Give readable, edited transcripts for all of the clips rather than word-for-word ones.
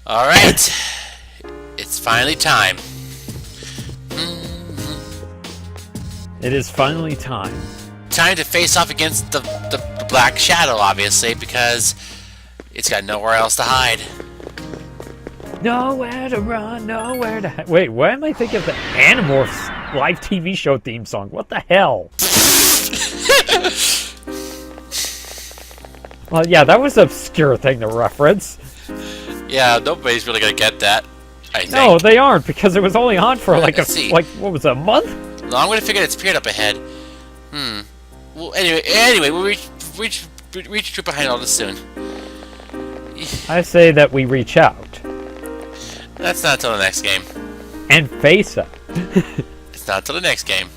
Alright. It's finally time. It is finally time. Time to face off against the Black Shadow, obviously, because it's got nowhere else to hide. Nowhere to run, nowhere to hide. Wait, why am I thinking of the Animorphs live TV show theme song? What the hell? Well, yeah, that was an obscure thing to reference. Yeah, nobody's really gonna get that, I think. No, they aren't, because it was only on for like what was it, a month? No, I'm gonna figure it's appeared up ahead. Well, anyway, we'll reach behind all this soon. I say that we reach out. That's not until the next game. And face up. It's not until the next game.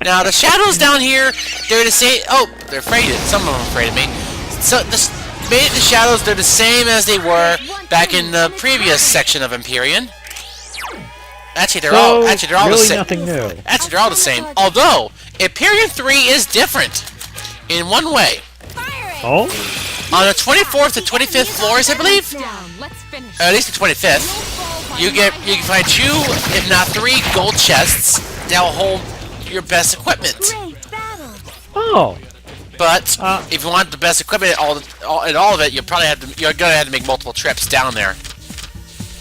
Now, the shadows down here, they're the same. Oh, they're afraid of some of them are afraid of me. So, the shadows, they're the same as they were back in the previous section of Empyrean. Actually, they're all really the same. Nothing new. Actually, they're all the same. Although, Empyrean 3 is different in one way. Oh? On the 24th and 25th floors, I believe, at least the 25th, you can find 2, if not 3, gold chests that will hold your best equipment. Oh. But if you want the best equipment all of it, you're gonna have to make multiple trips down there.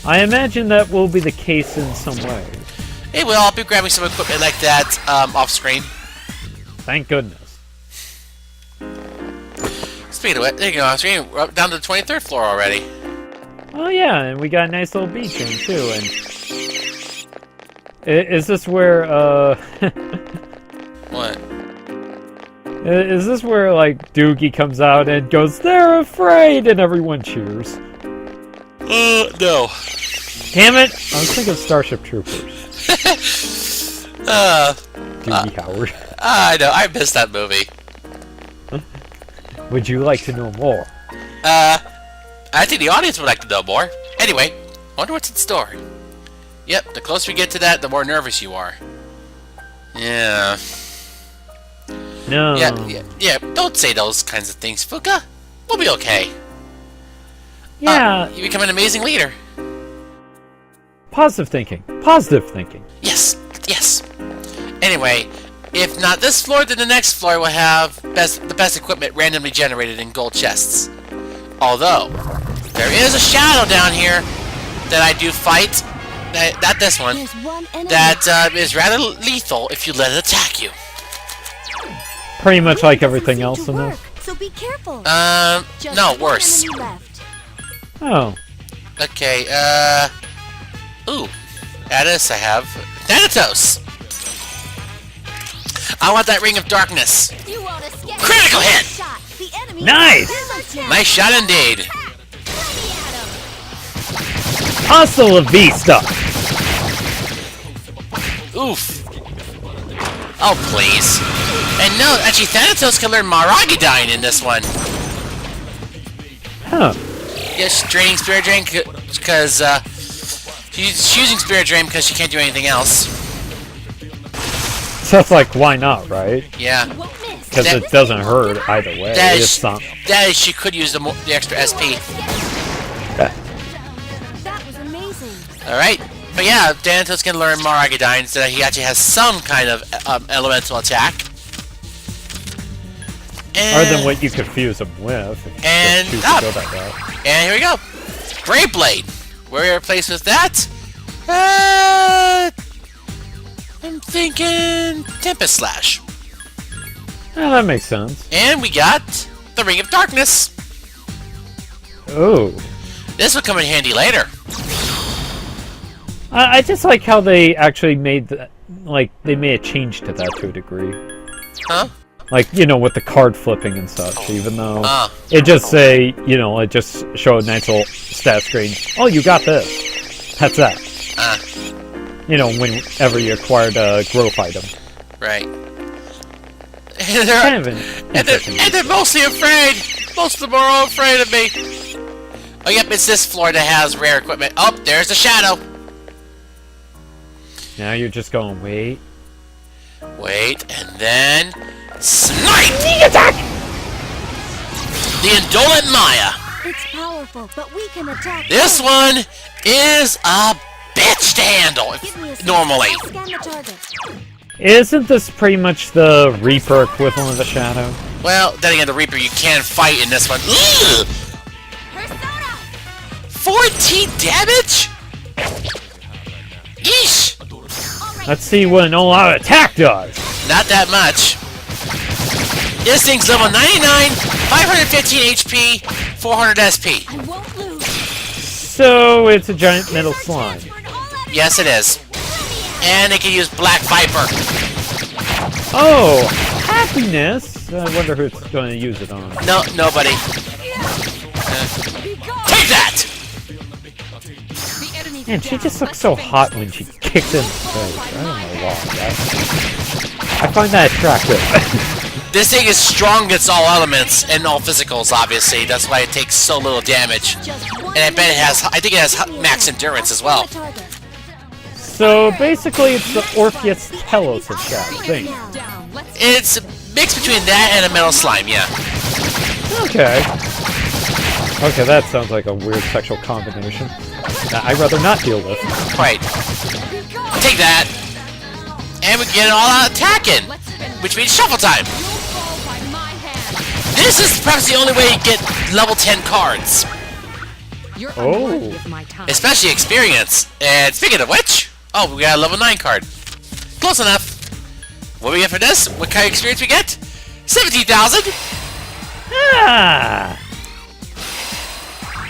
I imagine that will be the case in some way. Hey, well, I'll be grabbing some equipment like that off screen. Thank goodness. Speaking of it, there you go, off screen. We're up down to the 23rd floor already. Oh yeah, and we got a nice little beach in too. And is this where What? Is this where like Doogie comes out and goes, "They're afraid," and everyone cheers? No. Damn it! I was thinking of Starship Troopers. Doogie Howard. I know. I missed that movie. Would you like to know more? I think the audience would like to know more. Anyway, wonder what's in store. Yep, the closer we get to that, the more nervous you are. Yeah. No. Yeah. Don't say those kinds of things, Fuka. We'll be okay. Yeah. You become an amazing leader. Positive thinking. Positive thinking. Yes. Anyway, if not this floor, then the next floor will have the best equipment randomly generated in gold chests. Although, there is a shadow down here that I do fight. Not this one. That is rather lethal if you let it attack you. Pretty much like everything else in this. So be careful. No, worse. Oh. Okay, ooh. At this I have Thanatos. I want that Ring of Darkness. Critical hit! Nice! Nice shot indeed. Hasta la vista! Oof. Oh, please. And no, actually, Thanatos can learn Maragidine in this one. Huh. Yes, draining Spirit Drain because, she's using Spirit Drain because she can't do anything else. So it's like, why not, right? Yeah. Because it doesn't hurt either way. That is, she could use the extra SP. Okay. That was amazing. Alright. But yeah, Thanatos can learn Maragidine so that he actually has some kind of elemental attack. Other than what you could fuse them with. And up. And here we go. Brave Blade. Where we replace with that? I'm thinking Tempest Slash. Oh, that makes sense. And we got the Ring of Darkness. Oh. This will come in handy later. I just like how they actually made they made a change to that to a degree. Huh? Like, with the card flipping and such, even though it just it just showed a nice little stat screen. Oh, you got this. That's that. Whenever you acquired a growth item. Right. And they're mostly afraid. Most of them are all afraid of me. Oh, yep, it's this floor that has rare equipment. Oh, there's the shadow. Now you're just going, wait, and then snipe! Attack! The Indolent Maya. It's powerful, but we can attack. This one is a bitch to handle Give me a sec. normally. I'll scan the target. Isn't this pretty much the Reaper equivalent of the Shadow? Well, then again, the Reaper you can fight in this one. Ugh! Persona! 14 damage? Yeesh! Let's see what an all-out attack does. Not that much. This thing's level 99, 515 HP, 400 SP. I won't lose. So it's a giant metal slime. Yes, it is. And it can use Black Viper. Oh, happiness! I wonder who it's going to use it on. No, nobody. Take that! Man, she just looks so hot when she kicks in the face. I don't know why. I find that attractive. This thing is strong against all elements and all physicals, obviously. That's why it takes so little damage. And I bet it has, I think it has max endurance as well. So basically, it's the Orpheus Telos of Shadow thing. It's a mix between that and a metal slime, yeah. Okay. Okay, that sounds like a weird sexual combination that I'd rather not deal with. Right. Take that. And we get it all out attacking, which means shuffle time. This is perhaps the only way you get level 10 cards. Oh. Especially experience. And speaking of which, oh, we got a level 9 card. Close enough. What do we get for this? What kind of experience we get? 17,000. Ah!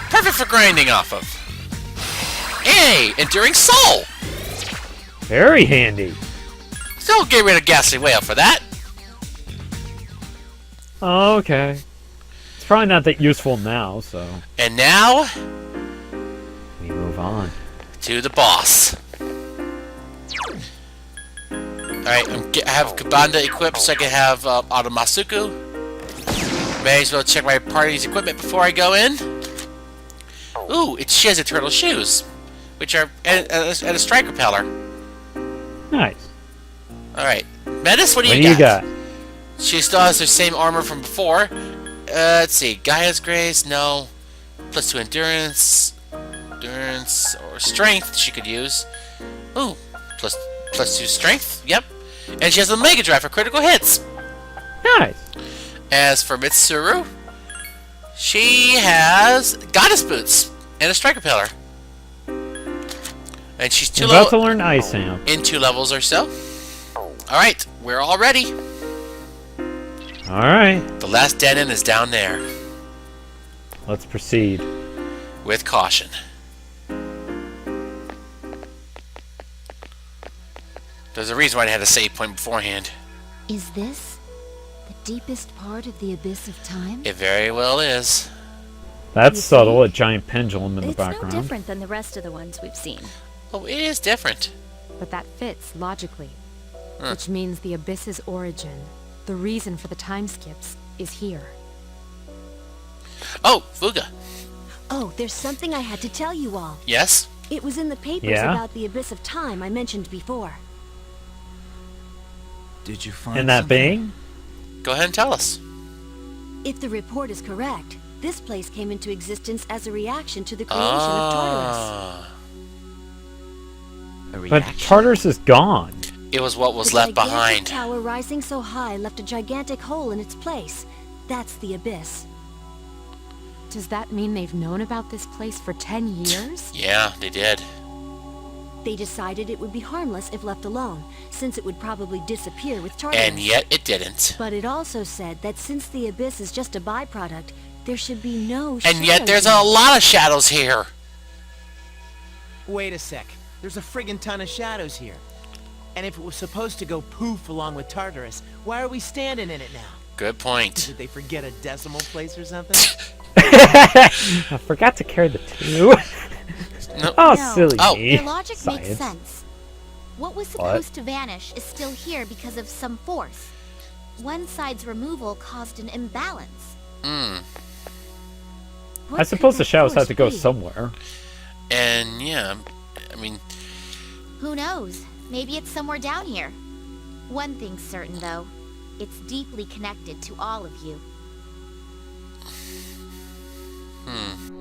Perfect for grinding off of. Hey, Enduring Soul. Very handy. Still get rid of Ghastly Whale for that. Okay. It's probably not that useful now, so And now, we move on. to the boss. Alright, I have Kabanda equipped so I can have Automasuku. May as well check my party's equipment before I go in. Ooh, she has a turtle shoes, which are and a strike repeller. Nice. Alright, Metis, what do What you do you got? She still has the same armor from before. Let's see, Gaia's Grace, no. +2 endurance, or strength she could use. Ooh, plus 2 strength, yep. And she has a Mega Drive for critical hits. Nice. As for Mitsuru, she has Goddess Boots and a Striker Pillar. And she's You're about to learn Ice Amp. in 2 levels or so. Alright, we're all ready. Alright. The last dead-end is down there. Let's proceed. With caution. There's a reason why I had a save point beforehand. Is this the deepest part of the abyss of time? It very well is. That's You subtle, see? a giant pendulum in the It's no background. different than the rest of the ones we've seen. Oh, it is different. But that fits logically. Huh. Which means the Abyss's origin, the reason for the time skips, is here. Oh, Fuga. Oh, there's something I had to tell you all. Yes? It was in the papers Yeah? about the abyss of time I mentioned before. Did you find And that something? being? Go ahead and tell us. If the report is correct, this place came into existence as a reaction to the creation of Tartarus. Ah. A But reaction? Tartarus is gone. It was what was The left gigantic behind. tower rising so high left a gigantic hole in its place. That's the abyss. Does that mean they've known about this place for 10 years? Yeah, they did. They decided it would be harmless if left alone, since it would probably disappear with Tartarus. And yet it didn't. But it also said that since the abyss is just a byproduct, there should be no And yet shadows there's in a it. lot of shadows here. Wait a sec. There's a friggin' ton of shadows here. And if it was supposed to go poof along with Tartarus, why are we standing in it now? Good point. Did they forget a decimal place or something? I forgot to carry the 2. No. Oh, No. silly Oh. me. Your logic makes Science. sense. What was What? supposed to vanish is still here because of some force. One side's removal caused an imbalance. Hmm. What I suppose could the that shadows have force to go be? somewhere. And yeah, I mean, Who knows? Maybe it's somewhere down here. One thing's certain, though. It's deeply connected to all of you.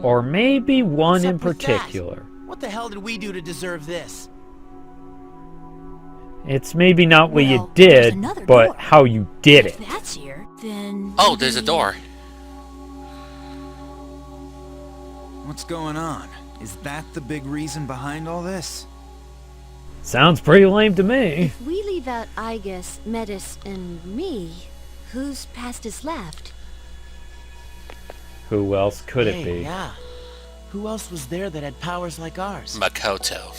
Or maybe one What's in up with that? particular. What the hell did we do to deserve this? It's maybe not what Well, you there's did, another but door. how you did If it. that's here, then... Oh, there's a door. What's going on? Is that the big reason behind all this? Sounds pretty lame to me. If we leave out Igus, Metis, and me, whose past is left? Who else could it Hey, be? yeah. Who else was there that had powers like ours? Makoto.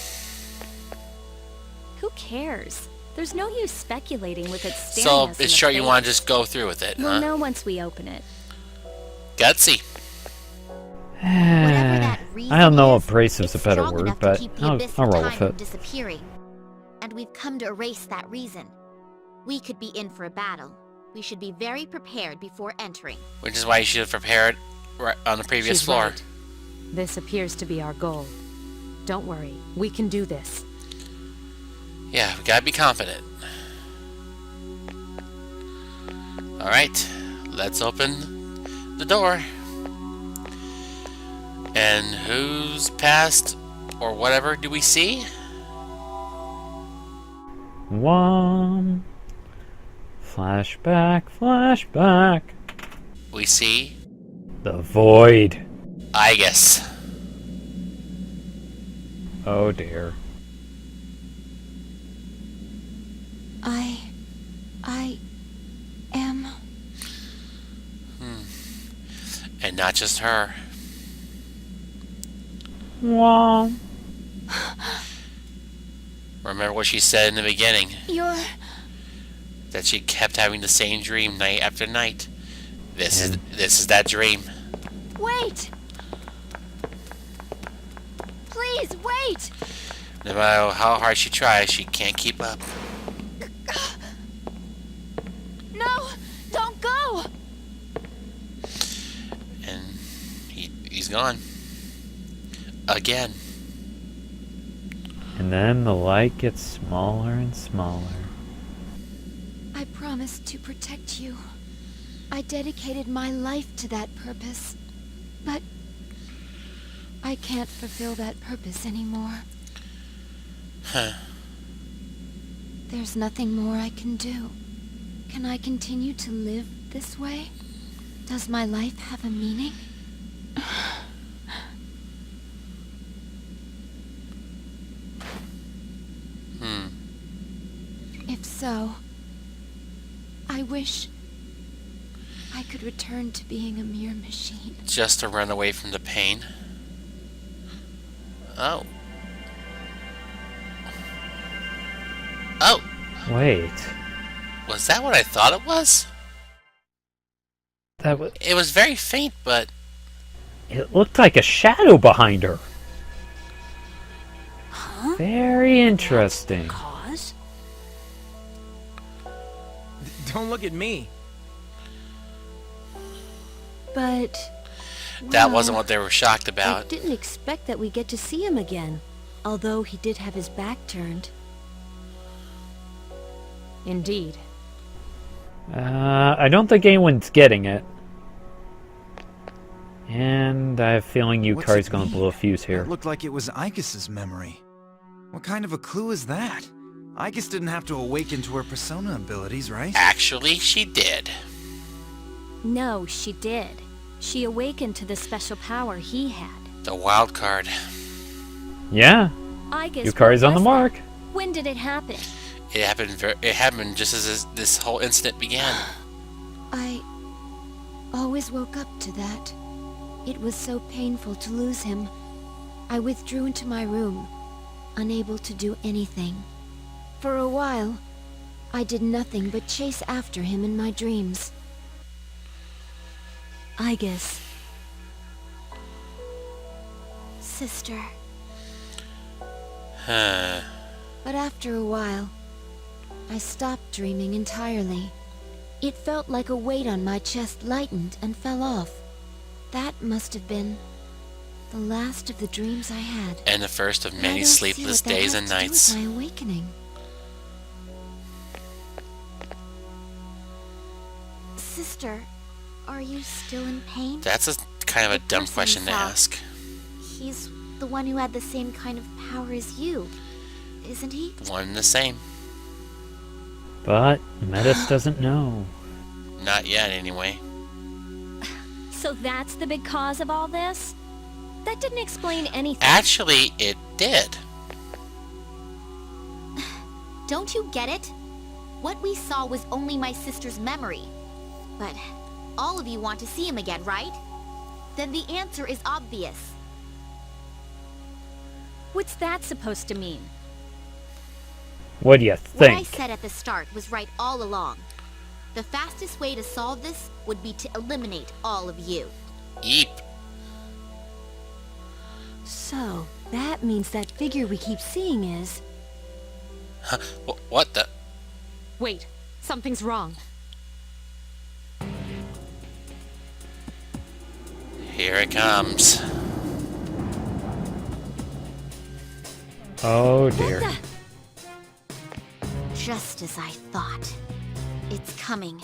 Who cares? There's no use speculating with it staring So, us in it's the sure you face. want to just go through with it, We'll huh? know once we open it. Gutsy. Whatever that reason I don't know is, if abrasive's a it's better strong word, enough to but keep the I'll abyss roll of with time from it. disappearing. And we've come to erase that reason. We could be in for a battle. We should be very prepared before entering. Which is why you should have prepared right on the previous She's floor. right. This appears to be our goal. Don't worry, we can do this. Yeah, we gotta be confident. Alright, let's open the door. And whose past or whatever do we see? One. Flashback, flashback. We see The void. Igus. Oh dear. I am... And not just her. One. Remember what she said in the beginning? You're... That she kept having the same dream night after night. This is that dream. Wait! Please, wait! No matter how hard she tries, she can't keep up. No! Don't go! And he's gone. Again. And then the light gets smaller and smaller. I promised to protect you. I dedicated my life to that purpose. But... I can't fulfill that purpose anymore. Huh. There's nothing more I can do. Can I continue to live this way? Does my life have a meaning? If so, I wish I could return to being a mere machine. Just to run away from the pain. Oh. Oh! Wait. Was that what I thought it was? That was... It was very faint, but... It looked like a shadow behind her. Huh? Very interesting. Cause? Don't look at me. But... That well, wasn't what they were shocked I about. didn't expect that we'd get to see him again. Although he did have his back turned. Indeed. I don't think anyone's getting it. And I have a feeling What's Yukari's it gonna mean? blow a fuse here. It looked like it was Igus's memory. What kind of a clue is that? Igus didn't have to awaken to her persona abilities, right? Actually, she did. No, she did. She awakened to the special power he had. The wild card. Yeah, Igus, Yukari's what on the was mark. that? When did it happen? It happened just as this whole incident began. I always woke up to that. It was so painful to lose him. I withdrew into my room, unable to do anything. For a while, I did nothing but chase after him in my dreams. Igus. Sister. Huh. But after a while, I stopped dreaming entirely. It felt like a weight on my chest lightened and fell off. That must have been the last of the dreams I had. And the first of But I many don't see sleepless what that days has and to do with nights. my awakening. Sister, are you still in pain? That's a Kind of a dumb person question to saw- ask. He's the one who had the same kind of power as you, isn't he? One and the same. But Metis doesn't know. Not yet, anyway. So that's the big cause of all this? That didn't explain anything. Actually, it did. Don't you get it? What we saw was only my sister's memory. But all of you want to see him again, right? Then the answer is obvious. What's that supposed to mean? What do you What I think? said at the start was right all along. The fastest way to solve this would be to eliminate all of you. Yeep. So, that means that figure we keep seeing is... Huh, what the? Wait, something's wrong. Here it comes. Oh dear. Just as I thought. It's coming.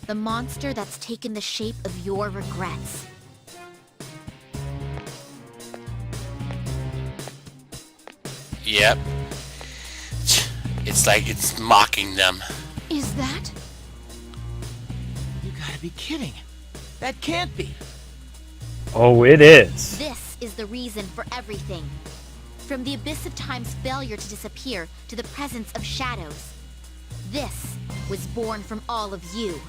The monster that's taken the shape of your regrets. Yep. It's like it's mocking them. Is that? You gotta be kidding. That can't be. Oh, it is. This is the reason for everything. From the abyss of time's failure to disappear to the presence of shadows. This was born from all of you.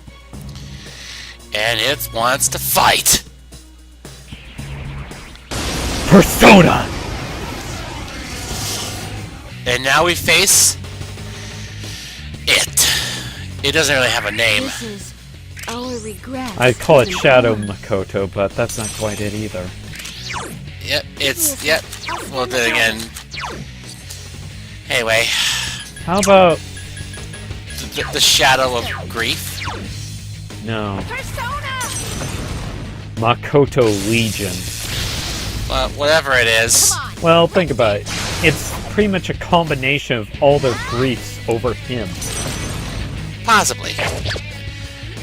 And it wants to fight. Persona! And now we face it. It doesn't really have a name. This is our regret. I'd call it Shadow Makoto, but that's not quite it either. Yep, yep. Well, then again. Anyway, How about... the shadow of grief. No. Makoto Legion. Whatever it is. Well, think about it. It's pretty much a combination of all their griefs over him. Possibly.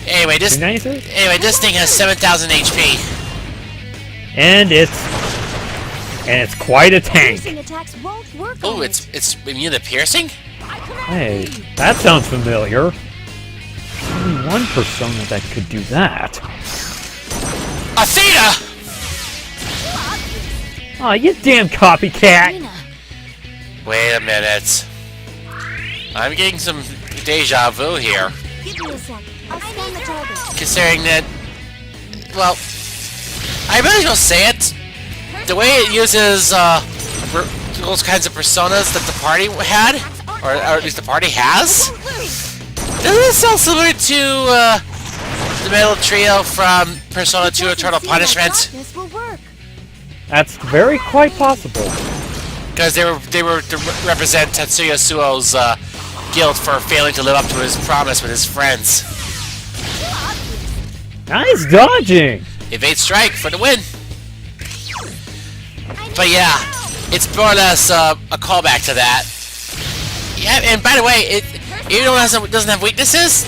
Anyway, this United? this thing has 7,000 HP. And it's quite a tank. Piercing attacks won't work Oh, on it's immune to piercing? Hey, that sounds familiar. Only one persona that could do that. Athena! Aw, you damn copycat! Lena. Wait a minute. I'm getting some deja vu here. Give me a sec. I'll scan the target. Considering that, well, I really don't say it. The way it uses those kinds of personas that the party had, or at least the party has, doesn't it sound similar to the metal trio from Persona 2 Eternal Punishment? This will work. That's very quite possible. Because they were to represent Tetsuya Suo's guilt for failing to live up to his promise with his friends. Nice dodging! Evade strike for the win. But yeah, it's more or less a callback to that. Yeah, and by the way, even though it doesn't have weaknesses,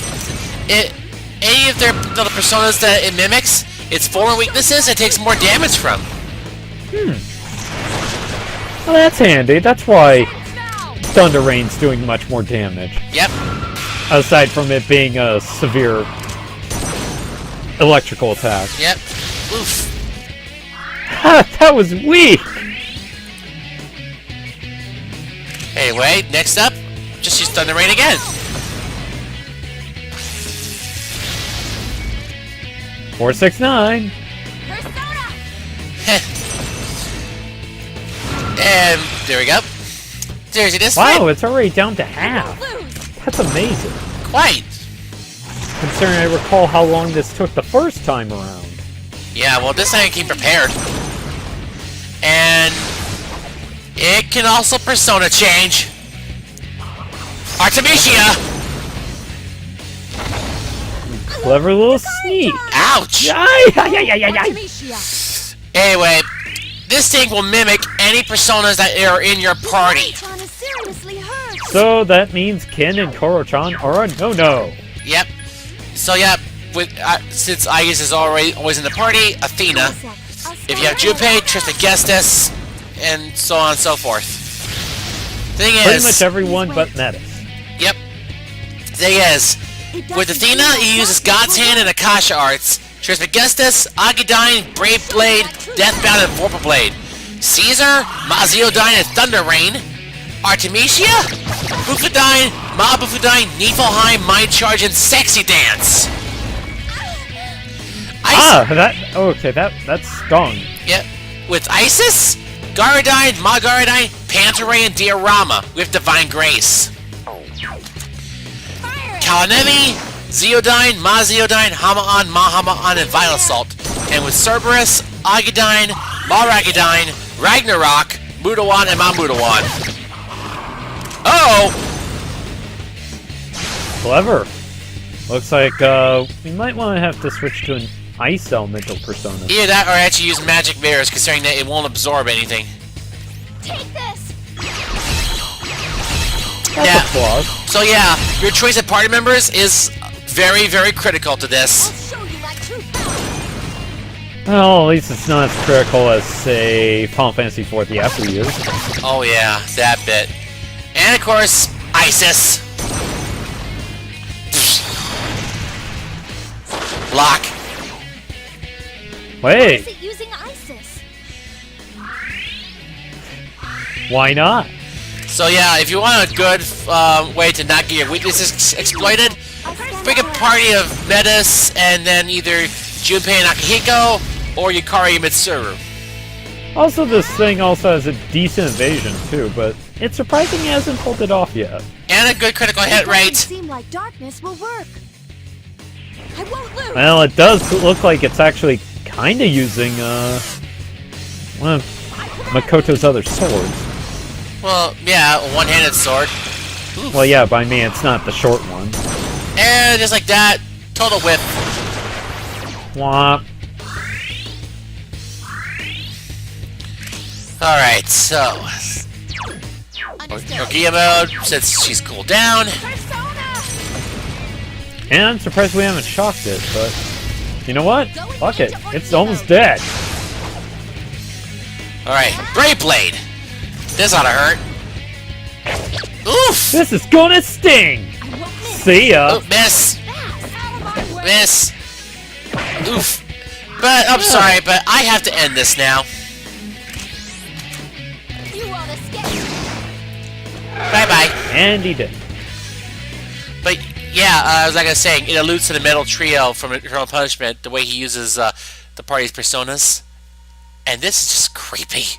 any of the personas that it mimics, its former weaknesses, it takes more damage from. Well, that's handy. That's why Thunder Rain's doing much more damage. Yep. Aside from it being a severe electrical attack. Yep. Oof. That was weak! Anyway, next up, just use Thunder Rain again. 469. And there we go. Seriously, this Wow, fight, it's already down to half. That's amazing. quite. Considering I recall how long this took the first time around. Yeah, well, this time I came prepared. And it can also persona change. Artemisia! Clever little sneak. Ouch! Anyway, this thing will mimic any personas that are in your party. Chan is seriously hurt. So that means Ken and Koro-chan are a no-no. Yep. So yeah, since Aegis is always in the party, Athena. If you have Junpei, Trismegistus, and so on and so forth. Thing is, pretty much everyone but Metis. Yep. Thing is, with Athena, he uses God's Hand and Akasha Arts. Trismegistus, Agadine, Brave Blade, Deathbound, and Vorpal Blade. Caesar, Maziodine, and Thunder Rain. Artemisia, Bufadine, Ma Bufadine, Niflheim, Mind Charge, and Sexy Dance. That's stung. Yep. With Isis, Garadine, Ma Garadine, Pantaray, and Diorama with Divine Grace. Kalanemi, Zeodine, Ma Zeodine, Hama-On, Ma Hama-On, and Vital Assault. And with Cerberus, Agadine, Ma Ragadine, Ragnarok, Mudawan, and Ma Mudawan. Uh-oh! Clever. Looks like we might want to have to switch to an ice elemental persona. Either that or actually use magic mirrors, considering that it won't absorb anything. Take this! That's a flaw. So yeah, your choice of party members is very, very critical to this. I'll show you my true power! Well, at least it's not as critical as, say, Final Fantasy IV the Apple is. Oh yeah, that bit. And of course, Isis. Block. Wait, Is it using Isis? why not? So yeah, if you want a good way to not get your weaknesses exploited, bring a party of Metis and then either Junpei and Akihiko or Yukari and Mitsuru. Also, this thing also has a decent evasion too, but it's surprising he hasn't pulled it off yet. And a good critical hit It rate. doesn't seem like darkness will work. I won't lose. Well, it does look like it's actually kind of using one of Makoto's other swords. Well, yeah, a one-handed sword. Oof. Well, yeah, but I mean, it's not the short one. And just like that, total whip. Womp. Alright, so Understood. Nokia mode, since she's cooled down. And I'm surprised we haven't shocked it, but you know what? Fuck it. It's almost dead. Alright, Brave Blade. This oughta hurt. Oof! This is gonna sting! See ya! Oh, miss! Miss! Oof! But, I'm sorry, but I have to end this now. You won't escape! Bye-bye. And he did. But, yeah, as I was saying, it alludes to the Metal Trio from Eternal Punishment, the way he uses the party's personas. And this is just creepy.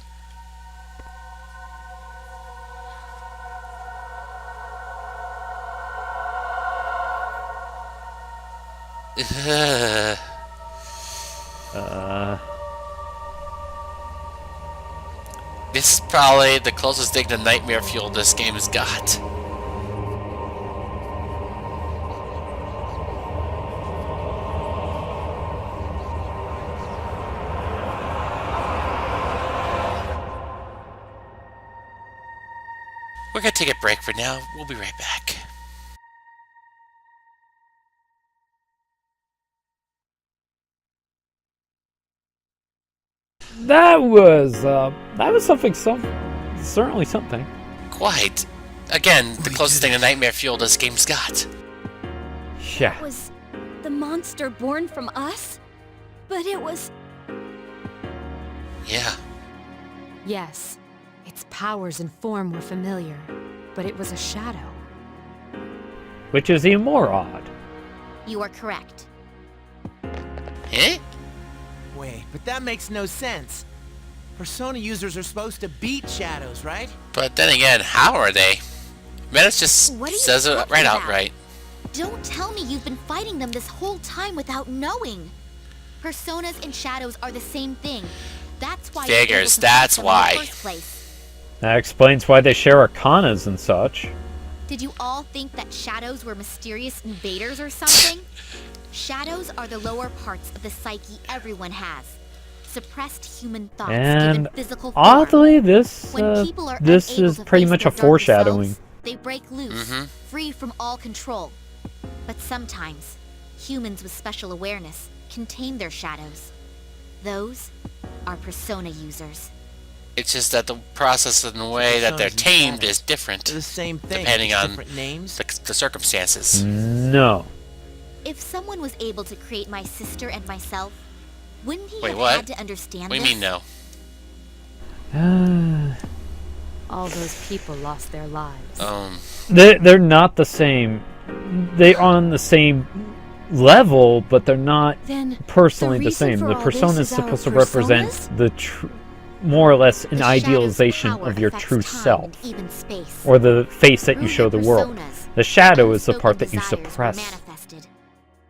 This is probably the closest thing to nightmare fuel this game has got. We're gonna take a break for now. We'll be right back. That was something, certainly something. Quite. Again, the closest thing to nightmare fuel this game's got. Yeah. Was the monster born from us? But it was... Yeah. Yes, its powers and form were familiar, but it was a shadow. Which is even more odd. You are correct. Eh? Wait, but that makes no sense. Persona users are supposed to beat shadows, right? But then again, how are they? Metis just What are you says it talking right about? outright. Don't tell me you've been fighting them this whole time without knowing. Personas and shadows are the same thing. That's why you're able Figures, to that's fight them in why. the first place. That explains why they share arcanas and such. Did you all think that shadows were mysterious invaders or something? Shadows are the lower parts of the psyche everyone has. Suppressed human thoughts And given physical form. oddly, this When people are this unable is to pretty face much their a darker foreshadowing. selves, they break loose, free from all control. But sometimes, humans with special awareness can tame their shadows. Those are persona users. It's just that the process and the way that they're Personas and tamed shadows. is different, They're the same thing, depending just on different names. the circumstances. No. If someone was able to create my sister and myself, wouldn't he Wait, have what? had to understand What do this? you mean no? All those people lost their lives. They're not the same. They're on the same level, but they're not Then personally the the reason same. for The all persona this is is our supposed to represent personas? the more or less an The shadow's idealization power of your affects true time self, and even space. or the face that you Through show your the world. personas, The shadow is the unspoken part that you desires were suppress. manifested.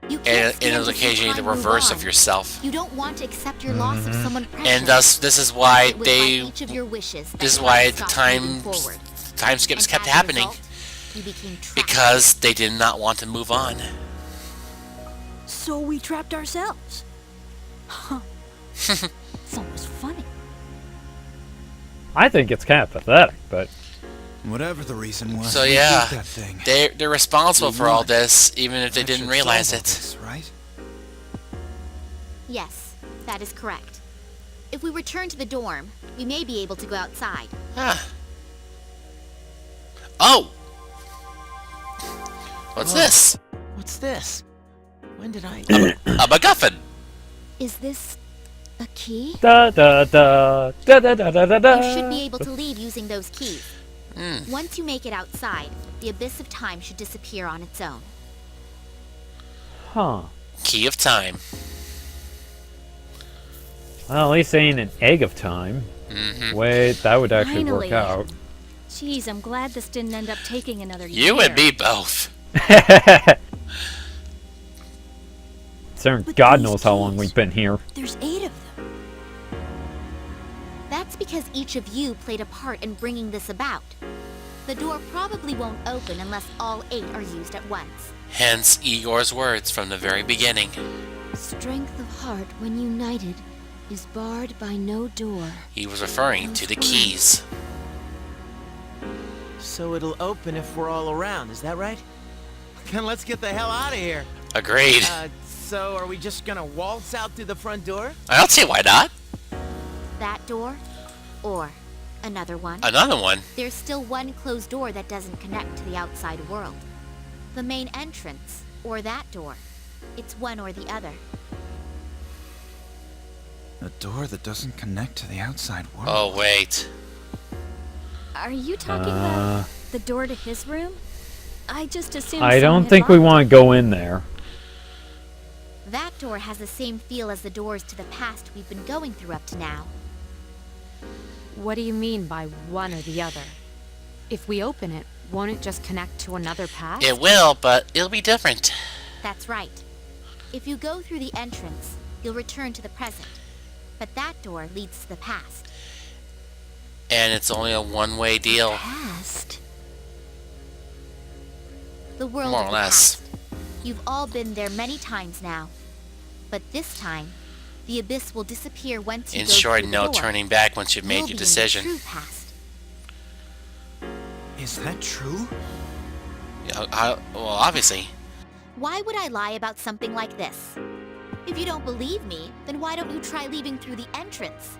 You can't And stand it is to see occasionally the time move reverse on. of yourself. You don't want to accept your loss of someone precious. And thus, this is why It was by each of your wishes that this is time why the stopped time moving forward. skips And kept as a happening result, you became trapped. because they did not want to move on. So we trapped ourselves. Huh. It's almost funny. I think it's kind of pathetic, but Whatever the reason was, So we yeah, beat that thing. they're responsible We for all won. this, even if they That didn't should realize solve all it. this, right? Yes, that is correct. If we return to the dorm, we may be able to go outside. Huh. Oh! What's Whoa. this? What's this? When did I... A MacGuffin! is this a key? da da da da da da da da. You should be able to leave using those keys. Hmm. Once you make it outside, the abyss of time should disappear on its own. Huh. Key of Time. Well, at least they ain't an egg of time. Mm-hmm. Wait, that would actually Finally. work out. Jeez, I'm glad this didn't end up taking another year. You and me both. Sir, But God these knows how long keys- we've been here. There's 8 of them. That's because each of you played a part in bringing this about. The door probably won't open unless all 8 are used at once. Hence Igor's words from the very beginning. Strength of heart when united is barred by no door. He was referring to the keys. So it'll open if we're all around, is that right? Then let's get the hell out of here. Agreed. So are we just gonna waltz out through the front door? I don't see why not. That door, or another one. Another one. There's still one closed door that doesn't connect to the outside world. The main entrance, or that door. It's one or the other. A door that doesn't connect to the outside world. Oh, wait. Are you talking about the door to his room? I just assumed I someone don't had think we locked want to go in there. That door has the same feel as the doors to the past we've been going through up to now. it. What do you mean by one or the other? If we open it, won't it just connect to another path? It will, but it'll be different. That's right. If you go through the entrance, you'll return to the present. But that door leads to the past. And it's only a one-way deal. Past? The world More of or the less. past. You've all been there many times now. But this time, the abyss will disappear once you In go short, through the no door. turning back once you've You'll made be your in the decision. true past. Is that true? Well, obviously. Why would I lie about something like this? If you don't believe me, then why don't you try leaving through the entrance?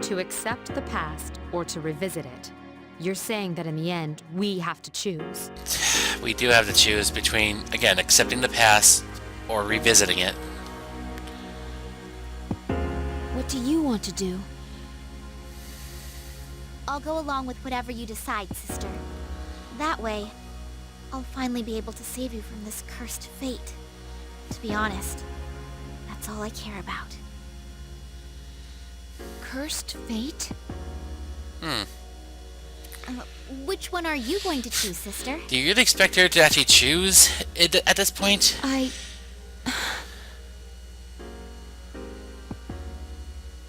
To accept the past or to revisit it. You're saying that in the end, we have to choose. We do have to choose between, again, accepting the past or revisiting it. What do you want to do? I'll go along with whatever you decide, sister. That way, I'll finally be able to save you from this cursed fate. To be honest, that's all I care about. Cursed fate? Which one are you going to choose, sister? Do you really expect her to actually choose it at this point?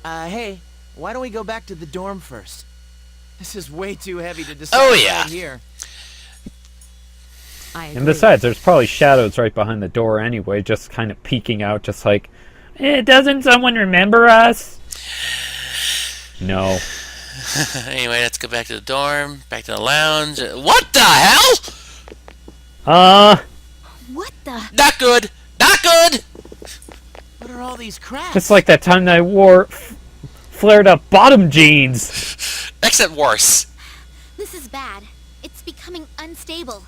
Hey, why don't we go back to the dorm first? This is way too heavy to decide Oh, yeah. right here. I agree. And besides, there's probably shadows right behind the door anyway, just kind of peeking out, just like, doesn't someone remember us? No. Anyway, let's go back to the dorm, back to the lounge. What the hell? What the? Not good! Not good! What are all these cracks? It's like that time that I wore flared up bottom jeans. Except worse. This is bad. It's becoming unstable.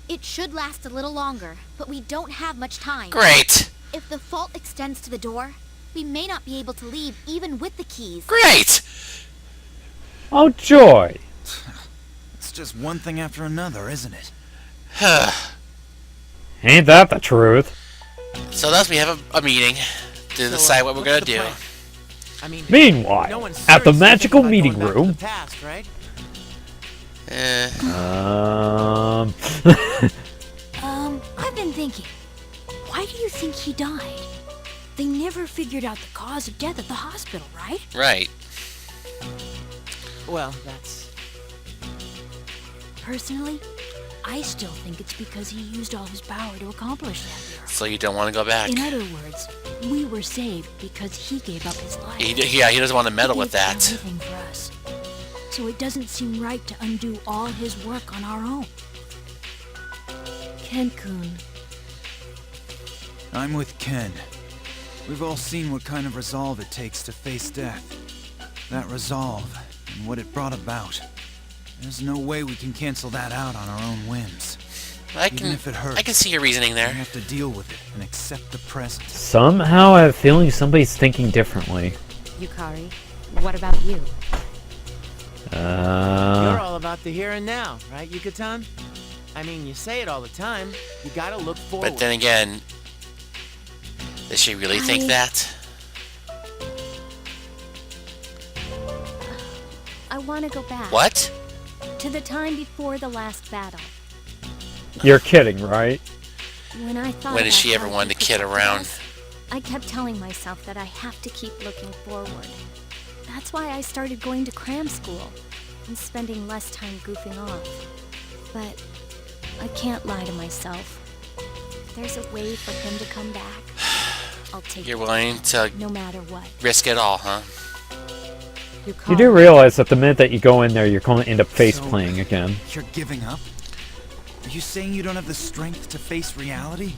It should last a little longer, but we don't have much time. Great. If the fault extends to the door, we may not be able to leave even with the keys. Great! Oh, joy. It's just one thing after another, isn't it? Ain't that the truth? So thus we have a meeting to decide what we're gonna what's the do. plan? I mean, Meanwhile, no one's at the seriously magical thinking meeting about going back to room. the past, right? I've been thinking. Why do you think he died? They never figured out the cause of death at the hospital, right? Right. Well, that's... Personally, I still think it's because he used all his power to accomplish that. So you don't want to go back. In other words, we were saved because he gave up his life. He doesn't want to meddle with He gave that. everything for us. So it doesn't seem right to undo all his work on our own. Ken-kun. I'm with Ken. We've all seen what kind of resolve it takes to face death. That resolve, and what it brought about. There's no way we can cancel that out on our own whims. Even if it hurts, I can see your reasoning we there. have to deal with it and accept the present. Somehow I have a feeling somebody's thinking differently. Yukari, what about you? You're all about the here and now, right, Yucatan? I mean, you say it all the time. You gotta look forward. But then again, does she really think that? I want to go back. What? To the time before the last battle. You're kidding, right? When I thought When did about she ever how want he to kid protected around? us, I kept telling myself that I have to keep looking forward. That's why I started going to cram school and spending less time goofing off. But I can't lie to myself. If there's a way for him to come back, I'll take You're it, willing to no matter what. risk it all, huh? You do realize that the minute that you go in there, you're going to end up face-playing again. You're giving up? Are you saying you don't have the strength to face reality?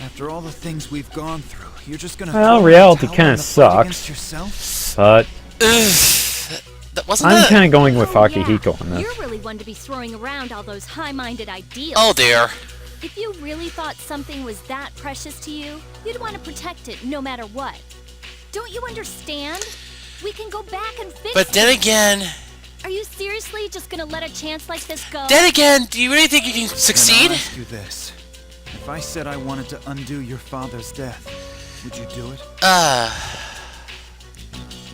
After all the things we've gone through, you're just gonna Well, throw reality in the towel kinda in the fight sucks. against yourself? But That wasn't I'm it. kind of going with Oh, Akihiko on this. You're really one to be throwing around all those high-minded ideals. Oh dear. If you really thought something was that precious to you, you'd want to protect it no matter what. Don't you understand? We can go back and fix But then it. again, Are you seriously just gonna let a chance like this go? do you really think you can Then succeed? I'll ask you this. If I said I wanted to undo your father's death, would you do it?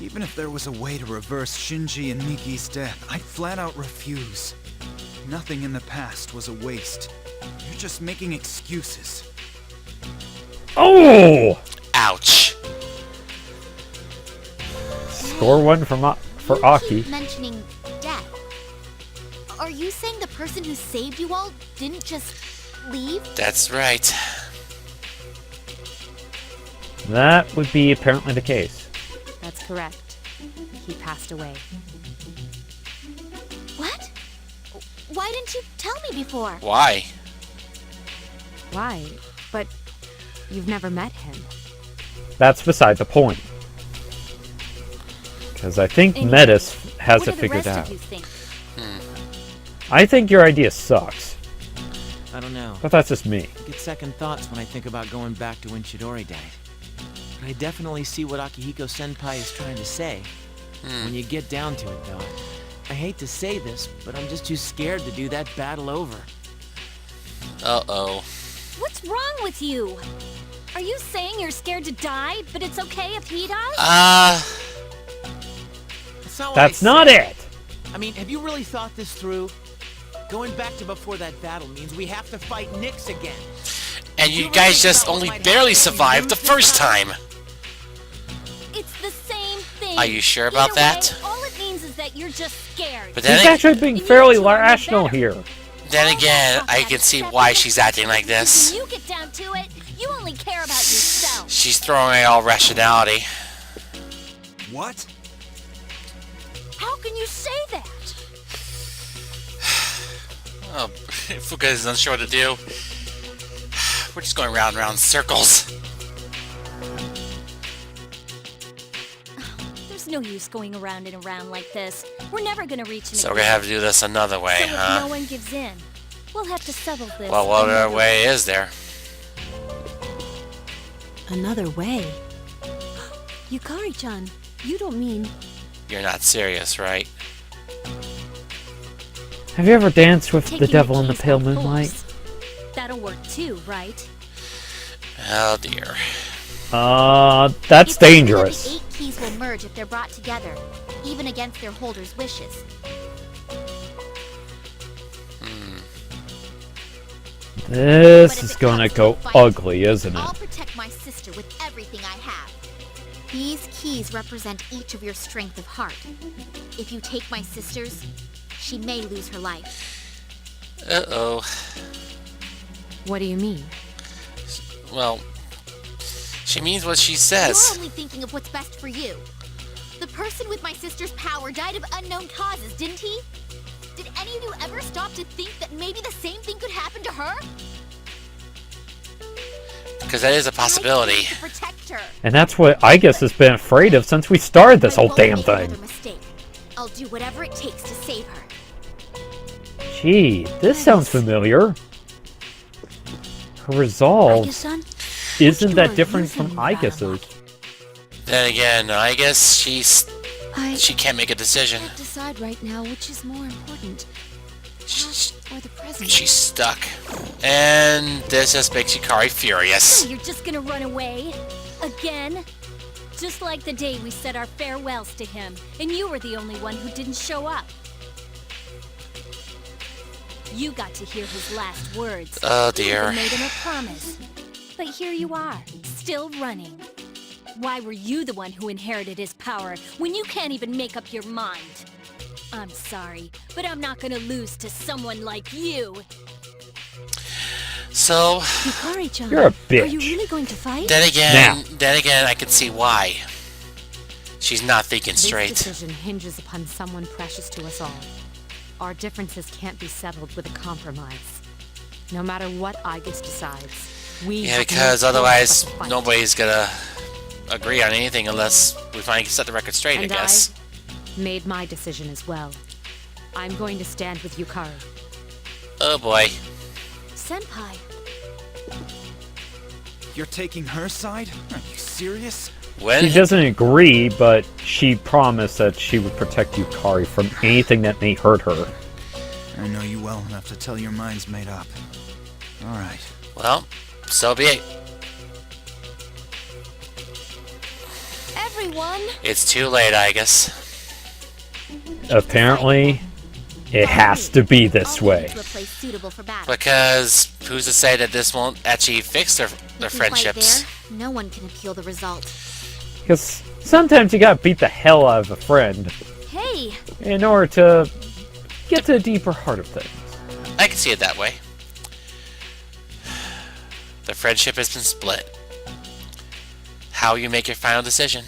Even if there was a way to reverse Shinji and Miki's death, I'd flat out refuse. Nothing in the past was a waste. You're just making excuses. Oh! Ouch. Score one for Aki. Keep mentioning death. Are you saying the person who saved you all didn't just leave? That's right. That would be apparently the case. That's correct. He passed away. What? Why didn't you tell me before? Why? Why? But you've never met him. That's beside the point. Because I think Anyway, Metis has what it do the figured rest out. of you think? I think your idea sucks, I don't know. but that's just me. I get second thoughts when I think about going back to when Chidori died. But I definitely see what Akihiko-senpai is trying to say. When you get down to it, though, I hate to say this, but I'm just too scared to do that battle over. Uh-oh. What's wrong with you? Are you saying you're scared to die, but it's okay if he dies? That's not what That's I not said. it! I mean, have you really thought this through? Going back to before that battle means we have to fight Nyx again. And you guys just only barely survived the first time. It's the same thing. Are you sure about Either that? way, all it means is that you're just scared. But He's then, actually being fairly rational here. then again, I can see why she's acting like this. When you get down to it, you only care about yourself. She's throwing away all rationality. What? How can you say that? Oh, Fuka is unsure what to do. We're just going round and round in circles. There's no use going around and around like this. We're never gonna reach him So we're again. gonna have to do this another way, So if huh? no one gives in, we'll have to settle this. Well, what other another way is there? Another way? Yukari-chan, you don't mean... You're not serious, right? Have you ever danced with the Taking devil in the keys pale by moonlight? force. That'll work too, right? Oh dear. That's It's clear dangerous. The 8 keys will merge if they're brought together, even against their holder's wishes. This is gonna go ugly, isn't I'll it? protect my sister with everything I have. These keys represent each of your strength of heart. If you take my sister's, she may lose her life. Uh-oh. What do you mean? Well, she means what she You're says. only thinking of what's best for you. The person with my sister's power died of unknown causes, didn't he? Did any of you ever stop to think that maybe the same thing could happen to her? Because that is a possibility. I came to protect her. And that's what I guess has been afraid of since we started this I whole won't damn make thing. another mistake. I'll do whatever it takes to save her. Gee, this sounds familiar. Her resolve Aika-san? isn't Which that door are different you from thinking about, Aika's. Then again, I guess she I can't make a decision. can't decide right now which is more important, She's, past or the present. she's stuck. And this just makes Yukari furious. You're just gonna run away? Again? Just like the day we said our farewells to him, and you were the only one who didn't show up. You got to hear his last words. Oh, You dear. even made him a promise. But here you are, still running. Why were you the one who inherited his power when you can't even make up your mind? I'm sorry, but I'm not gonna lose to someone like you. So, Yukari-chan, You're a bitch. Are you really going to fight? then Now. again, I can see why. She's not thinking This straight. decision hinges upon someone precious to us all. Our differences can't be settled with a compromise. No matter what Aegis decides, we Yeah, have no because choice otherwise but to fight. nobody's gonna agree on anything unless we finally set the record straight, I And guess. I made my decision as well. I'm going to stand with Yukari. Oh boy. Senpai, You're taking her side? Are you serious? When She doesn't agree, but she promised that she would protect Yukari from anything that may hurt her. I know you well enough to tell your mind's made up. Alright. well, so be it. everyone! It's too late, I guess. Apparently, it has to be this I'll lead you way. to a place suitable for battle. Because who's to say that this won't actually fix their If we fight friendships? there, no one can appeal the result. Because sometimes you gotta beat the hell out of a friend Hey, in order to get to the deeper heart of things. I can see it that way. The friendship has been split. How you make your final decision.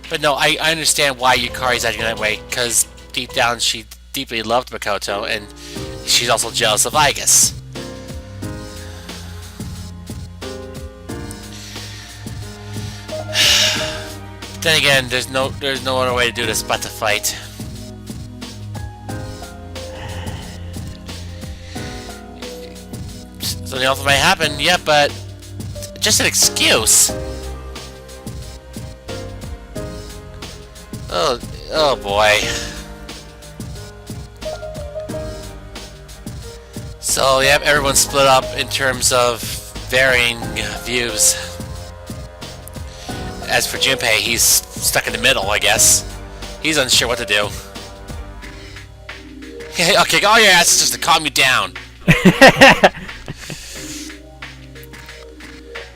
But no, I understand why Yukari's acting that way, because deep down she deeply loved Makoto, and she's also jealous of Aigis. Then again, there's no other way to do this but to fight. Something else might happen, yeah, but just an excuse. Oh boy. So, yep, everyone's split up in terms of varying views. As for Junpei, he's stuck in the middle, I guess. He's unsure what to do. Okay, all your asses just to calm you down.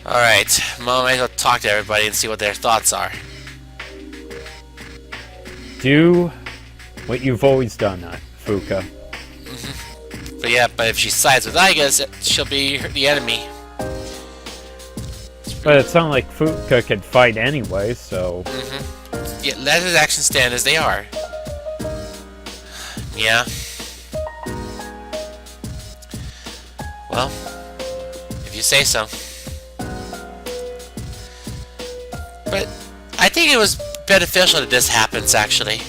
Alright, well, I might as well talk to everybody and see what their thoughts are. Do what you've always done, Fuka. But yeah, but if she sides with Aigis, she'll be the enemy. But it sounded like Fuka could fight anyway, so... Yeah, let his actions stand as they are. Yeah. Well, if you say so. But I think it was beneficial that this happens, actually.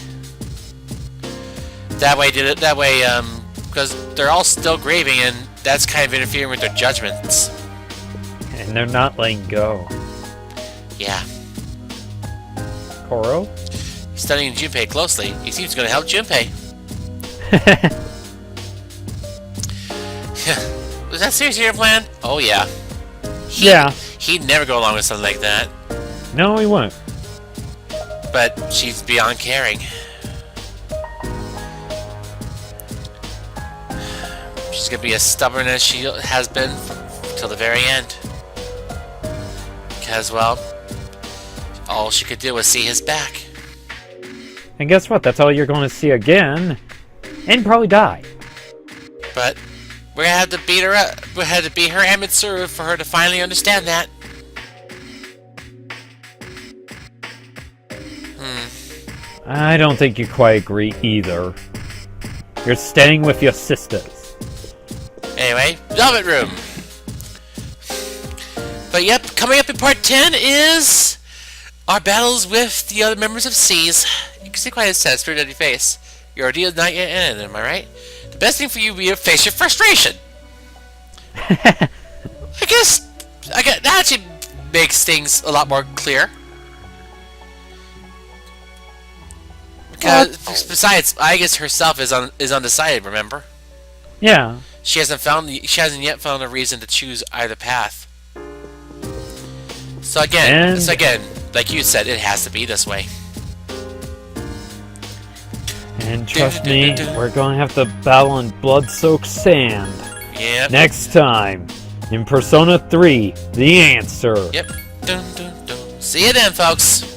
That way, because they're all still grieving, and that's kind of interfering with their judgments. And they're not letting go. Yeah. Koro? He's studying Junpei closely. He seems going to help Junpei. Was that seriously your plan? Oh, yeah. He'd never go along with something like that. No, he wouldn't. But she's beyond caring. She's going to be as stubborn as she has been till the very end. Because, well, all she could do was see his back. And guess what? That's all you're going to see again. And probably die. But we're going to have to beat her up. We had to beat her and Mitsuru for her to finally understand that. I don't think you quite agree either. You're staying with your sisters. Anyway, Velvet Room. But yep, coming up in part 10 is our battles with the other members of SEES. You can see quite a sense straight on your face. Your ordeal is not yet ended, am I right? The best thing for you would be to face your frustration. I guess that actually makes things a lot more clear. Because besides, I guess herself is undecided. Remember? Yeah. She hasn't yet found a reason to choose either path. So again, like you said, it has to be this way. And trust me, we're going to have to battle on blood-soaked sand. Yep. Next time, in Persona 3, The Answer. Yep. See you then, folks.